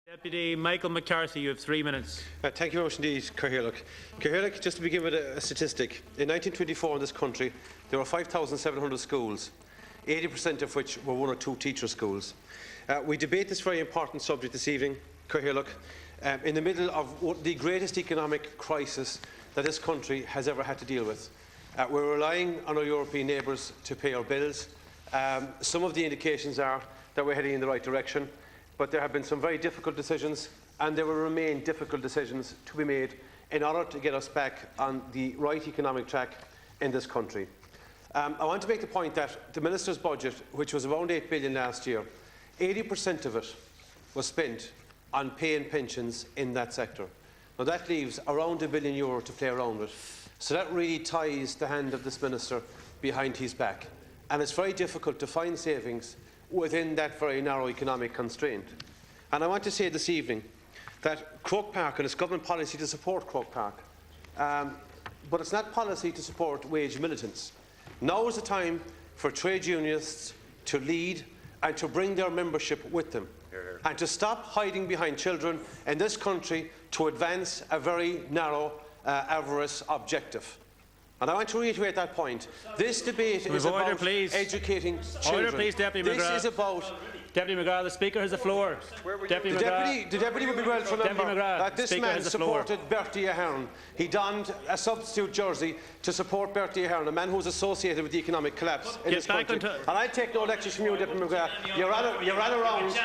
Deputy Michael McCarthy, you have 3 minutes. Thank you very much indeed, Cathaoirleach. Just to begin with a statistic, in 1924 in this country there were 5,700 schools, 80% of which were one or two teacher schools. We debate this very important subject this evening, Cathaoirleach, in the middle of the greatest economic crisis that this country has ever had to deal with. We're relying on our European neighbours to pay our bills. Some of the indications are that we're heading in the right direction, but there have been some very difficult decisions, and there will remain difficult decisions to be made in order to get us back on the right economic track in this country. I want to make the point that the Minister's budget, which was around 8 billion last year, 80% of it was spent on pay and pensions in that sector. Now that leaves around €1 billion to play around with. So that really ties the hand of this Minister behind his back. And it's very difficult to find savings within that very narrow economic constraint. And I want to say this evening that Croke Park, and it's government policy to support Croke Park, but it's not policy to support wage militants. Now is the time for trade unionists to lead and to bring their membership with them, and to stop hiding behind children in this country to advance a very narrow avarice objective. And I want to reiterate that point. This debate is about educating children. Order, please, Deputy McGrath. This is about... Deputy McGrath, the Speaker has the floor. The Deputy would be well to remember that this man supported Bertie Ahern. He donned a substitute jersey to support Bertie Ahern, a man who was associated with the economic collapse in this country. And I take no lectures from you, Deputy McGrath. You ran around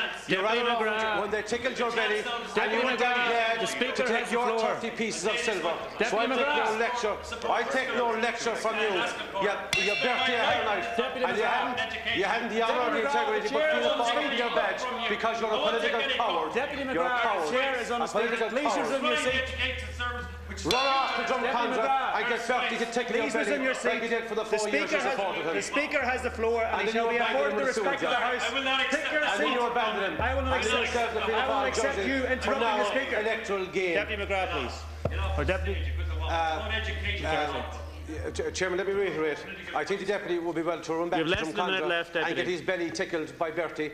when they tickled your belly, and you went down there to take your 30 pieces of silver. So I take no lecture from you. You Bertie Ahernite, and you hadn't the honour or the integrity, but you were in your badge because you're a political coward. Deputy you're a coward. Chair is on the speaker. Please resume your seat. Run off the Drumcondra and get Bertie to tickle your belly like he did for the 4 years you supported him. The Speaker has the floor, and he shall be afforded the respect of the House. I will not accept it. I will not accept you interrupting the Speaker. Electoral game. Deputy McGrath, please. Or Deputy... Chairman, let me reiterate. I think the Deputy will be well to run back to Drumcondra and get his belly tickled by Bertie.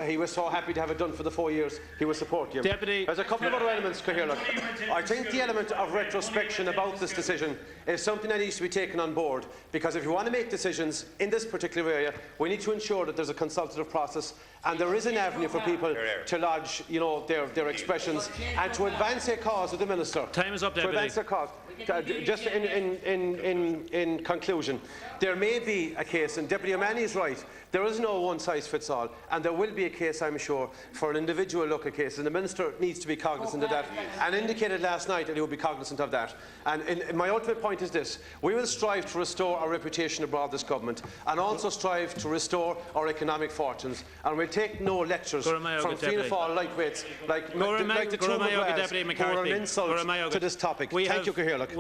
He was so happy to have it done for the 4 years. He will support you. Deputy. There's a couple of other elements, Cathaoirleach. I think the element of retrospection about this decision is something that needs to be taken on board, because if you want to make decisions in this particular area, we need to ensure that there's a consultative process and there is an avenue for people to lodge, their expressions and to advance a cause with the Minister. Time is up, Deputy. To advance a cause. Just in conclusion, there may be a case, and Deputy O'Mahony is right, there is no one-size-fits-all, and there will be a case, I'm sure, for an individual look at cases, and the Minister needs to be cognizant of that, and indicated last night that he will be cognizant of that. And my ultimate point is this: we will strive to restore our reputation abroad, this government, and also strive to restore our economic fortunes, and we'll take no lectures from Fianna Fáil lightweights like the two McGraths who are an insult to this topic. Thank you, Cathaoirleach.